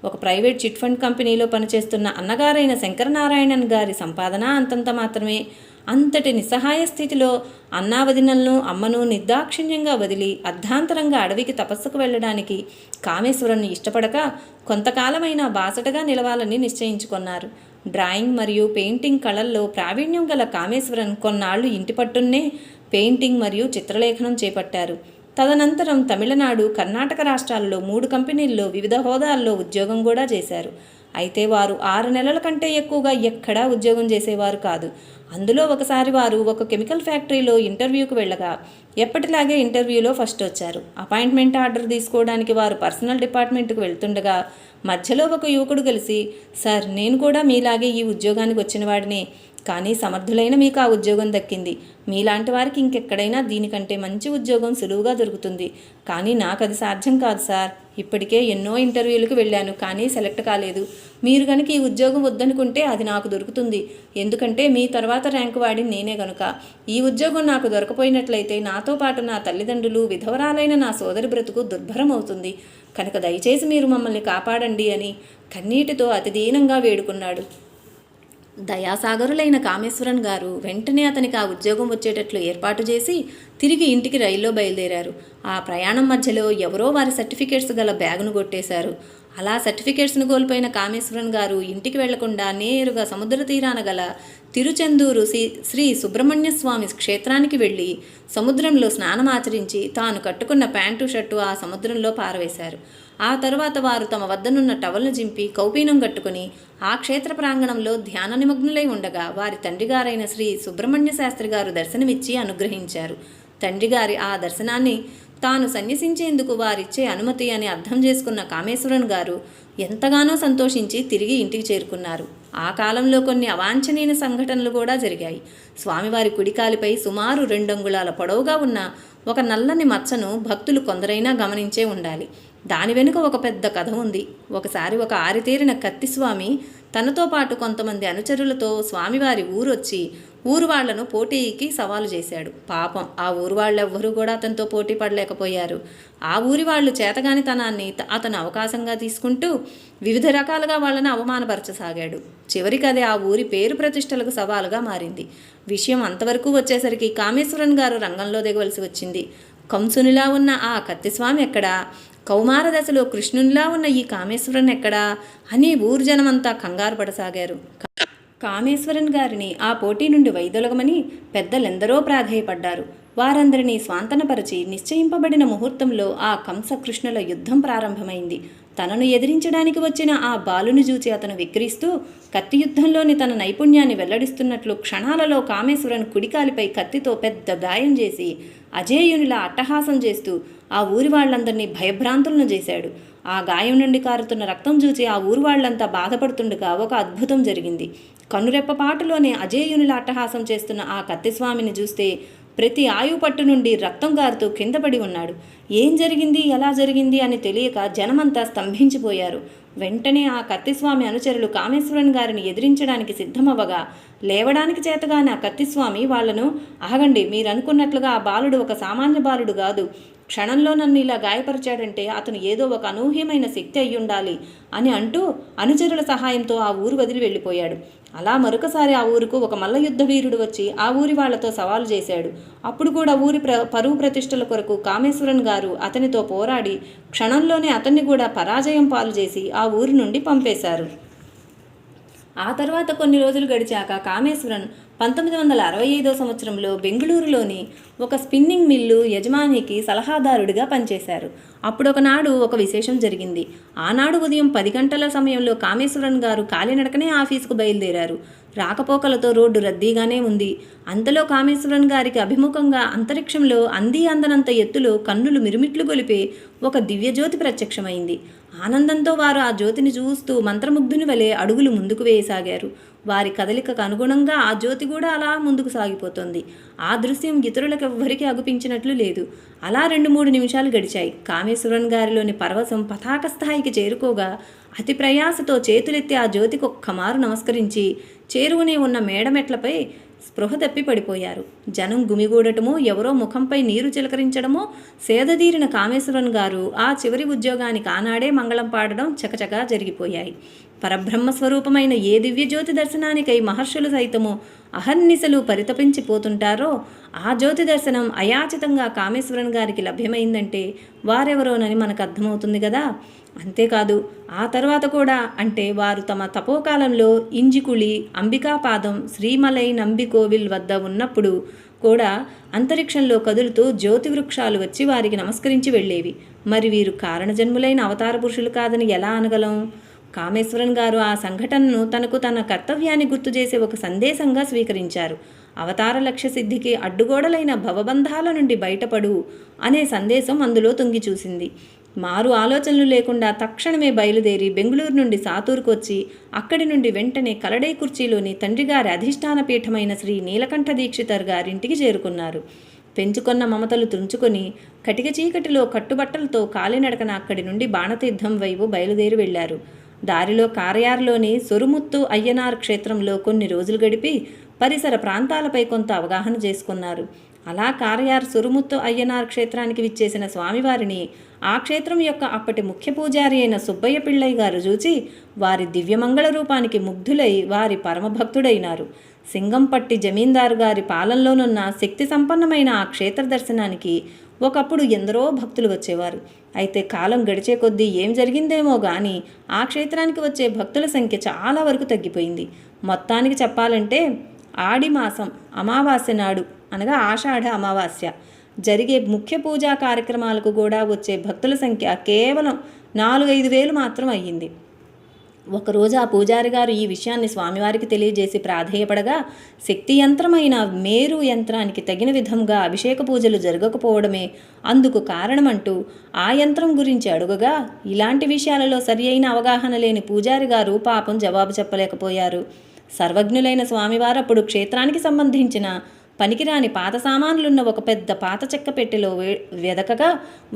ఒక ప్రైవేట్ చిట్ ఫండ్ కంపెనీలో పనిచేస్తున్న అన్నగారైన శంకరనారాయణన్ గారి సంపాదన అంతంత మాత్రమే. అంతటి నిస్సహాయ స్థితిలో అన్నావదినలను అమ్మను నిర్దాక్షిణ్యంగా వదిలి అర్ధాంతరంగా అడవికి తపస్సుకు వెళ్ళడానికి కామేశ్వరన్ని ఇష్టపడక కొంతకాలమైనా బాసటగా నిలవాలని నిశ్చయించుకున్నారు. డ్రాయింగ్ మరియు పెయింటింగ్ కళల్లో ప్రావీణ్యం గల కామేశ్వరన్ కొన్నాళ్లు ఇంటి పట్టున్నే పెయింటింగ్ మరియు చిత్రలేఖనం చేపట్టారు. తదనంతరం తమిళనాడు, కర్ణాటక రాష్ట్రాల్లో 3 కంపెనీల్లో వివిధ హోదాల్లో ఉద్యోగం కూడా చేశారు. అయితే వారు 6 నెలల కంటే ఎక్కువగా ఎక్కడా ఉద్యోగం చేసేవారు కాదు. అందులో ఒకసారి వారు ఒక కెమికల్ ఫ్యాక్టరీలో ఇంటర్వ్యూకి వెళ్ళగా ఎప్పటిలాగే ఇంటర్వ్యూలో ఫస్ట్ వచ్చారు. అపాయింట్మెంట్ ఆర్డర్ తీసుకోవడానికి వారు పర్సనల్ డిపార్ట్మెంట్కి వెళ్తుండగా మధ్యలో ఒక యువకుడు కలిసి, సార్, నేను కూడా మీలాగే ఈ ఉద్యోగానికి వచ్చిన వాడినే, కానీ సమర్థులైన మీకు ఆ ఉద్యోగం దక్కింది. మీలాంటి వారికి ఇంకెక్కడైనా దీనికంటే మంచి ఉద్యోగం సులువుగా దొరుకుతుంది. కానీ నాకు అది సాధ్యం కాదు సార్. ఇప్పటికే ఎన్నో ఇంటర్వ్యూలకు వెళ్ళాను, కానీ సెలెక్ట్ కాలేదు. మీరు కనుక ఈ ఉద్యోగం వద్దనుకుంటే అది నాకు దొరుకుతుంది. ఎందుకంటే మీ తర్వాత ర్యాంకు వాడిని నేనే గనుక. ఈ ఉద్యోగం నాకు దొరకపోయినట్లయితే నాతో పాటు నా తల్లిదండ్రులు, విధవరాలైన నా సోదరి బ్రతుకు దుర్భరం అవుతుంది. కనుక దయచేసి మీరు మమ్మల్ని కాపాడండి అని కన్నీటితో అతి దీనంగా వేడుకున్నాడు. దయాసాగరులైన కామేశ్వరన్ గారు వెంటనే అతనికి ఆ ఉద్యోగం వచ్చేటట్లు ఏర్పాటు చేసి తిరిగి ఇంటికి రైల్లో బయలుదేరారు. ఆ ప్రయాణం మధ్యలో ఎవరో వారి సర్టిఫికేట్స్ గల బ్యాగును కొట్టేశారు. అలా సర్టిఫికేట్స్ను కోల్పోయిన కామేశ్వరన్ గారు ఇంటికి వెళ్లకుండా నేరుగా సముద్ర తీరాన గల తిరుచెందూరు శ్రీ సుబ్రహ్మణ్య స్వామి క్షేత్రానికి వెళ్ళి సముద్రంలో స్నానమాచరించి తాను కట్టుకున్న ప్యాంటు షర్టు ఆ సముద్రంలో పారవేశారు. ఆ తరువాత వారు తమ వద్దనున్న టవల్ను జింపి కౌపీనం కట్టుకుని ఆ క్షేత్ర ప్రాంగణంలో ధ్యాన నిమగ్నులై ఉండగా వారి తండ్రిగారైన శ్రీ సుబ్రహ్మణ్య శాస్త్రి గారు దర్శనమిచ్చి అనుగ్రహించారు. తండ్రిగారి ఆ దర్శనాన్ని తాను సన్యసించేందుకు వారిచ్చే అనుమతి అని అర్థం చేసుకున్న కామేశ్వరన్ గారు ఎంతగానో సంతోషించి తిరిగి ఇంటికి చేరుకున్నారు. ఆ కాలంలో కొన్ని అవాంఛనీయ సంఘటనలు కూడా జరిగాయి. స్వామివారి కుడికాలిపై సుమారు 2 అంగుళాల పొడవుగా ఉన్న ఒక నల్లని మచ్చను భక్తులు కొందరైనా గమనించే ఉండాలి. దాని వెనుక ఒక పెద్ద కథ ఉంది. ఒకసారి ఒక ఆరితేరిన కత్తిస్వామి తనతో పాటు కొంతమంది అనుచరులతో స్వామివారి ఊరొచ్చి ఊరు వాళ్లను పోటీకి సవాలు చేశాడు. పాపం ఆ ఊరు వాళ్ళెవ్వరూ కూడా అతనితో పోటీ పడలేకపోయారు. ఆ ఊరి వాళ్ళు చేతగానితనాన్ని అతను అవకాశంగా తీసుకుంటూ వివిధ రకాలుగా వాళ్ళని అవమానపరచసాగాడు. చివరికి అది ఆ ఊరి పేరు ప్రతిష్టలకు సవాలుగా మారింది. విషయం అంతవరకు వచ్చేసరికి కామేశ్వరన్ గారు రంగంలో దిగవలసి వచ్చింది. కంసునిలా ఉన్న ఆ కత్తిస్వామి ఎక్కడా, కౌమార దశలో కృష్ణునిలా ఉన్న ఈ కామేశ్వరన్ ఎక్కడా అని ఊరు జనమంతా కంగారు పడసాగారు. కామేశ్వరన్ గారిని ఆ పోటీ నుండి వైదొలగమని పెద్దలెందరో ప్రాధేయపడ్డారు. వారందరినీ స్వాంతనపరిచి నిశ్చయింపబడిన ముహూర్తంలో ఆ కంస కృష్ణుల యుద్ధం ప్రారంభమైంది. తనను ఎదిరించడానికి వచ్చిన ఆ బాలుని చూచి అతను విక్రిస్తూ కత్తి యుద్ధంలోని తన నైపుణ్యాన్ని వెల్లడిస్తున్నట్లు క్షణాలలో కామేశ్వరన్ కుడికాలిపై కత్తితో పెద్ద గాయం చేసి అజేయునిలా అట్టహాసం చేస్తూ ఆ ఊరి వాళ్లందరినీ భయభ్రాంతులను చేశాడు. ఆ గాయం నుండి కారుతున్న రక్తం చూచి ఆ ఊరు వాళ్లంతా బాధపడుతుండగా ఒక అద్భుతం జరిగింది. కనురెప్పపాటులోనే అజేయునిలా అట్టహాసం చేస్తున్న ఆ కత్తిస్వామిని చూస్తే ప్రతి ఆయువు పట్టు నుండి రక్తం గారుతూ కింద పడి ఉన్నాడు. ఏం జరిగింది, ఎలా జరిగింది అని తెలియక జనమంతా స్తంభించిపోయారు. వెంటనే ఆ కత్తిస్వామి అనుచరులు కామేశ్వరన్ గారిని ఎదిరించడానికి సిద్ధమవ్వగా లేవడానికి చేతగానే ఆ కత్తిస్వామి వాళ్లను, ఆగండి, మీరనుకున్నట్లుగా ఆ బాలుడు ఒక సామాన్య బాలుడు కాదు. క్షణంలో నన్ను ఇలా గాయపరిచాడంటే అతను ఏదో ఒక అనూహ్యమైన శక్తి అయ్యుండాలి అని అంటూ అనుచరుల సహాయంతో ఆ ఊరు వదిలి వెళ్ళిపోయాడు. అలా మరొకసారి ఆ ఊరుకు ఒక మల్ల యుద్ధ వీరుడు వచ్చి ఆ ఊరి వాళ్లతో సవాలు చేశాడు. అప్పుడు కూడా ఊరి పరువు ప్రతిష్టల కొరకు కామేశ్వరన్ గారు అతనితో పోరాడి క్షణంలోనే అతన్ని కూడా పరాజయం పాలు చేసి ఆ ఊరి నుండి పంపేశారు. ఆ తర్వాత కొన్ని రోజులు గడిచాక కామేశ్వరన్ 1965 సంవత్సరంలో బెంగళూరులోని ఒక స్పిన్నింగ్ మిల్లు యజమానికి సలహాదారుడిగా పనిచేశారు. అప్పుడొకనాడు ఒక విశేషం జరిగింది. ఆనాడు ఉదయం 10 గంటల సమయంలో కామేశ్వరన్ గారు కాలినడకనే ఆఫీసుకు బయలుదేరారు. రాకపోకలతో రోడ్డు రద్దీగానే ఉంది. అంతలో కామేశ్వరన్ గారికి అభిముఖంగా అంతరిక్షంలో అందనంత ఎత్తులో కన్నులు మిరుమిట్లు గొలిపే ఒక దివ్యజ్యోతి ప్రత్యక్షమైంది. ఆనందంతో వారు ఆ జ్యోతిని చూస్తూ మంత్రముగ్ధుని వలె అడుగులు ముందుకు వేయసాగారు. వారి కదలికకు అనుగుణంగా ఆ జ్యోతి కూడా అలా ముందుకు సాగిపోతుంది. ఆ దృశ్యం ఇతరులకెవ్వరికీ అగుపించినట్లు లేదు. అలా 2-3 నిమిషాలు గడిచాయి. కామేశ్వరన్ గారిలోని పరవశం పతాక స్థాయికి చేరుకోగా అతి ప్రయాసతో చేతులెత్తి ఆ జ్యోతికి ఒక్కమారు నమస్కరించి చేరువనే ఉన్న మేడమెట్లపై స్పృహ తప్పి పడిపోయారు. జనం గుమిగూడటమో, ఎవరో ముఖంపై నీరు చిలకరించడమో సేదదీరిన కామేశ్వరన్ గారు ఆ చివరి ఉద్యోగానికి ఆనాడే మంగళం పాడడం చకచకా జరిగిపోయాయి. పరబ్రహ్మస్వరూపమైన ఏ దివ్యజ్యోతి దర్శనానికై మహర్షులు సైతము అహర్నిశలు పరితపించిపోతుంటారో ఆ జ్యోతి దర్శనం అయాచితంగా కామేశ్వరన్ గారికి లభ్యమైందంటే వారెవరోనని మనకు అర్థమవుతుంది కదా. అంతేకాదు, ఆ తర్వాత కూడా, అంటే వారు తమ తపోకాలంలో ఇంజికుళి, అంబికాపాదం, శ్రీమలై నంబికోవిల్ వద్ద ఉన్నప్పుడు కూడా అంతరిక్షంలో కదులుతూ జ్యోతి వృక్షాలు వచ్చి వారికి నమస్కరించి వెళ్ళేవి. మరి వీరు కారణజన్ములైన అవతార పురుషులు కాదని ఎలా అనగలం? కామేశ్వరన్ గారు ఆ సంఘటనను తనకు తన కర్తవ్యాన్ని గుర్తు చేసే ఒక సందేశంగా స్వీకరించారు. అవతార లక్ష్య సిద్ధికి అడ్డుగోడలైన భవబంధాల నుండి బయటపడు అనే సందేశం అందులో తొంగి చూసింది. మారు ఆలోచనలు లేకుండా తక్షణమే బయలుదేరి బెంగుళూరు నుండి సాతూరుకు వచ్చి అక్కడి నుండి వెంటనే కలడై కుర్చీలోని తండ్రిగారి అధిష్టాన పీఠమైన శ్రీ నీలకంఠ దీక్షితర్ గారింటికి చేరుకున్నారు. పెంచుకొన్న మమతలు తుంచుకొని కటిక చీకటిలో కట్టుబట్టలతో కాలినడకన అక్కడి నుండి బాణతీర్థం వైపు బయలుదేరి వెళ్లారు. దారిలో కారయార్లోని సొరుముత్తు అయ్యనార్ క్షేత్రంలో కొన్ని రోజులు గడిపి పరిసర ప్రాంతాలపై కొంత అవగాహన చేసుకున్నారు. అలా కారయార్ సొరుముత్తు అయ్యనార్ క్షేత్రానికి విచ్చేసిన స్వామివారిని ఆ క్షేత్రం యొక్క అప్పటి ముఖ్య పూజారి అయిన సుబ్బయ్య పిళ్ళయ్య గారు చూచి వారి దివ్యమంగళ రూపానికి ముగ్ధులై వారి పరమభక్తుడైనారు. సింగంపట్టి జమీందారు గారి పాలనలోనున్న శక్తి సంపన్నమైన ఆ క్షేత్ర దర్శనానికి ఒకప్పుడు ఎందరో భక్తులు వచ్చేవారు. అయితే కాలం గడిచే కొద్దీ ఏం జరిగిందేమో గాని ఆ క్షేత్రానికి వచ్చే భక్తుల సంఖ్య చాలా వరకు తగ్గిపోయింది. మొత్తానికి చెప్పాలంటే ఆడి మాసం అమావాస్య నాడు అనగా ఆషాఢ అమావాస్య జరిగే ముఖ్య పూజా కార్యక్రమాలకు కూడా వచ్చే భక్తుల సంఖ్య కేవలం 4-5 వేలు మాత్రం అయ్యింది. ఒకరోజు ఆ పూజారి గారు ఈ విషయాన్ని స్వామివారికి తెలియజేసి ప్రాధేయపడగా శక్తి యంత్రమైన మేరు యంత్రానికి తగిన విధంగా అభిషేక పూజలు జరగకపోవడమే అందుకు కారణమంటూ ఆ యంత్రం గురించి అడుగగా ఇలాంటి విషయాలలో సరి అయిన అవగాహన లేని పూజారి గారు పాపం జవాబు చెప్పలేకపోయారు. సర్వజ్ఞులైన స్వామివారు అప్పుడు క్షేత్రానికి సంబంధించిన పనికిరాని పాత సామాన్లున్న ఒక పెద్ద పాత చెక్క పెట్టెలో వెదకగా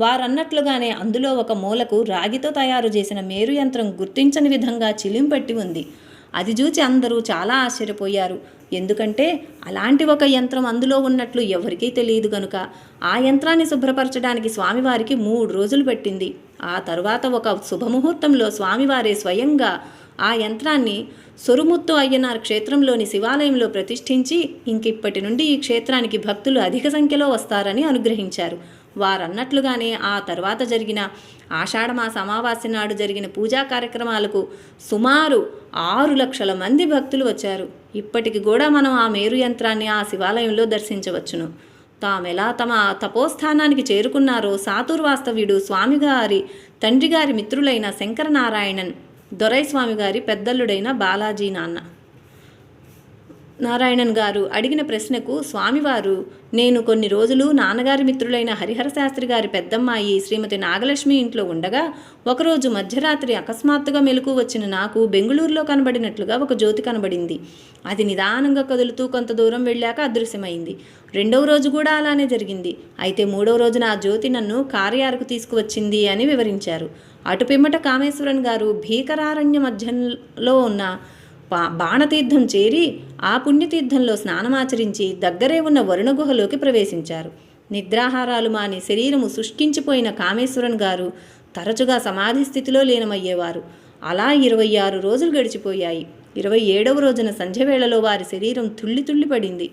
వారన్నట్లుగానే అందులో ఒక మూలకు రాగితో తయారు చేసిన మేరు యంత్రం గుర్తించని విధంగా చిలింపెట్టి ఉంది. అది చూచి అందరూ చాలా ఆశ్చర్యపోయారు. ఎందుకంటే అలాంటి ఒక యంత్రం అందులో ఉన్నట్లు ఎవరికీ తెలియదు గనుక ఆ యంత్రాన్ని శుభ్రపరచడానికి స్వామివారికి 3 రోజులు పెట్టింది. ఆ తరువాత ఒక శుభముహూర్తంలో స్వామివారే స్వయంగా ఆ యంత్రాన్ని సొరుముత్తు అయ్యనార్ క్షేత్రంలోని శివాలయంలో ప్రతిష్ఠించి ఇంకిప్పటి నుండి ఈ క్షేత్రానికి భక్తులు అధిక సంఖ్యలో వస్తారని అనుగ్రహించారు. వారన్నట్లుగానే ఆ తర్వాత జరిగిన ఆషాఢమాస అమావాస్య నాడు జరిగిన పూజా కార్యక్రమాలకు సుమారు 6 లక్షల మంది భక్తులు వచ్చారు. ఇప్పటికి కూడా మనం ఆ మేరు యంత్రాన్ని ఆ శివాలయంలో దర్శించవచ్చును. తామెలా తమ తపోస్థానానికి చేరుకున్నారో సాతూరు వాస్తవ్యుడు స్వామిగారి తండ్రిగారి మిత్రులైన శంకరనారాయణన్ దొరైస్వామి గారి పెద్దల్లుడైన బాలాజీ నారాయణన్ గారు అడిగిన ప్రశ్నకు స్వామివారు, నేను కొన్ని రోజులు నాన్నగారి మిత్రులైన హరిహర శాస్త్రి గారి పెద్దమ్మాయి శ్రీమతి నాగలక్ష్మి ఇంట్లో ఉండగా ఒకరోజు మధ్యరాత్రి అకస్మాత్తుగా మెలకు వచ్చిన నాకు బెంగుళూరులో కనబడినట్లుగా ఒక జ్యోతి కనబడింది. అది నిదానంగా కదులుతూ కొంత దూరం వెళ్ళాక అదృశ్యమైంది. 2వ రోజు కూడా అలానే జరిగింది. అయితే 3వ రోజున ఆ జ్యోతి నన్ను కారయారకు తీసుకువచ్చింది అని వివరించారు. అటుపిమ్మట కామేశ్వరన్ గారు భీకరారణ్య మధ్యంలో ఉన్న బాణతీర్థం చేరి ఆ పుణ్యతీర్థంలో స్నానమాచరించి దగ్గరే ఉన్న వరుణ గుహలోకి ప్రవేశించారు. నిద్రాహారాలు మాని శరీరము శుష్కించిపోయిన కామేశ్వరన్ గారు తరచుగా సమాధి స్థితిలో లీనమయ్యేవారు. అలా 26 రోజులు గడిచిపోయాయి. 27వ రోజున సంధ్యవేళలో వారి శరీరం తుళ్ళి పడింది.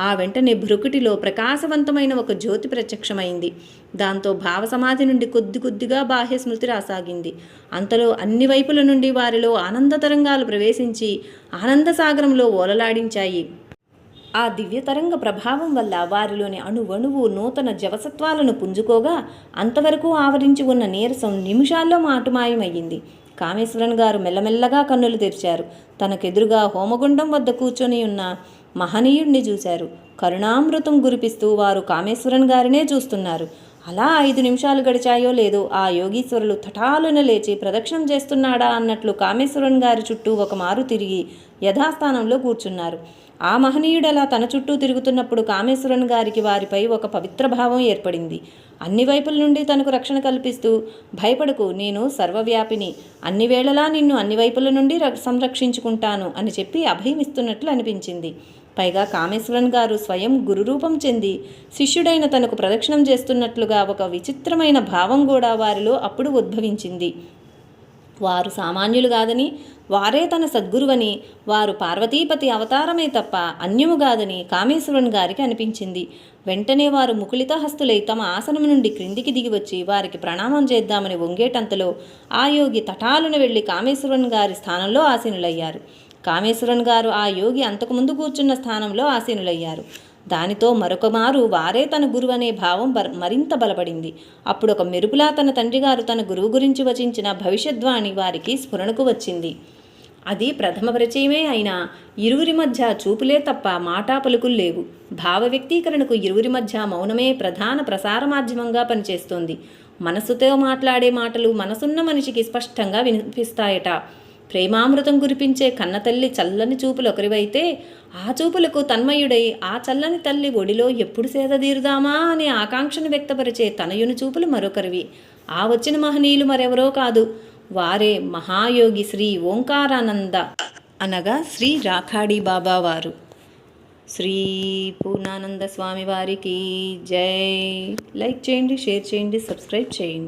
ఆ వెంటనే భృకుటిలో ప్రకాశవంతమైన ఒక జ్యోతి ప్రత్యక్షమైంది. దాంతో భావసమాధి నుండి కొద్దిగా బాహ్య స్మృతి రాసాగింది. అంతలో అన్ని వైపుల నుండి వారిలో ఆనంద తరంగాలు ప్రవేశించి ఆనందసాగరంలో ఓలలాడించాయి. ఆ దివ్యతరంగ ప్రభావం వల్ల వారిలోని అణువణువు నూతన జవసత్వాలను పుంజుకోగా అంతవరకు ఆవరించి ఉన్న నీరసం నిమిషాల్లో మాటుమాయమయ్యింది. కామేశ్వరన్ గారు మెల్లమెల్లగా కన్నులు తెరిచారు. తనకెదురుగా హోమగుండం వద్ద కూర్చొని ఉన్న మహనీయుడిని చూశారు. కరుణామృతం గురిపిస్తూ వారు కామేశ్వరన్ గారినే చూస్తున్నారు. అలా 5 నిమిషాలు గడిచాయో లేదో ఆ యోగీశ్వరులు తటాలున లేచి ప్రదక్షిణం చేస్తున్నాడా అన్నట్లు కామేశ్వరన్ గారి చుట్టూ ఒక మారు తిరిగి యథాస్థానంలో కూర్చున్నారు. ఆ మహనీయుడలా తన చుట్టూ తిరుగుతున్నప్పుడు కామేశ్వరన్ గారికి వారిపై ఒక పవిత్ర భావం ఏర్పడింది. అన్ని వైపుల నుండి తనకు రక్షణ కల్పిస్తూ, భయపడకు, నేను సర్వవ్యాపిని, అన్ని వేళలా నిన్ను అన్ని వైపుల నుండి సంరక్షించుకుంటాను అని చెప్పి అభయమిస్తున్నట్లు అనిపించింది. పైగా కామేశ్వరన్ గారు స్వయం గురురూపం చెంది శిష్యుడైన తనకు ప్రదక్షిణం చేస్తున్నట్లుగా ఒక విచిత్రమైన భావం కూడా వారిలో అప్పుడు ఉద్భవించింది. వారు సామాన్యులు కాదని, వారే తన సద్గురువని, వారు పార్వతీపతి అవతారమే తప్ప అన్యము కాదని కామేశ్వరన్ గారికి అనిపించింది. వెంటనే వారు ముకుళిత హస్తులై తమ ఆసనం నుండి క్రిందికి దిగి వచ్చి వారికి ప్రణామం చేద్దామని వంగేటంతలో ఆ యోగి తటాలున వెళ్ళి కామేశ్వరన్ గారి స్థానంలో ఆసీనులయ్యారు. కామేశ్వరన్ గారు ఆ యోగి అంతకుముందు కూర్చున్న స్థానంలో ఆసీనులయ్యారు. దానితో మరొక మారు వారే తన గురువు అనే భావం మరింత బలపడింది. అప్పుడు ఒక మెరుపులా తన తండ్రి గారు తన గురువు గురించి వచించిన భవిష్యద్వాణి వారికి స్ఫురణకు వచ్చింది. అది ప్రథమ పరిచయమే అయినా ఇరువురి మధ్య చూపులే తప్ప మాటా పలుకులు లేవు. భావ వ్యక్తీకరణకు ఇరువురి మధ్య మౌనమే ప్రధాన ప్రసార మాధ్యమంగా పనిచేస్తోంది. మనసుతో మాట్లాడే మాటలు మనసున్న మనిషికి స్పష్టంగా వినిపిస్తాయట. ప్రేమామృతం కురిపించే కన్నతల్లి చల్లని చూపులు ఒకరివైతే, ఆ చూపులకు తన్మయుడై ఆ చల్లని తల్లి ఒడిలో ఎప్పుడు సేదదీరుదామా అనే ఆకాంక్షను వ్యక్తపరిచే తనయుని చూపులు మరొకరివి. ఆ వచ్చిన మహనీయులు మరెవరో కాదు, వారే మహాయోగి శ్రీ ఓంకారానంద అనగా శ్రీ రాఖాడి బాబా వారు. శ్రీ పూర్ణానంద స్వామి వారికి జై. లైక్ చేయండి, షేర్ చేయండి, సబ్స్క్రైబ్ చేయండి.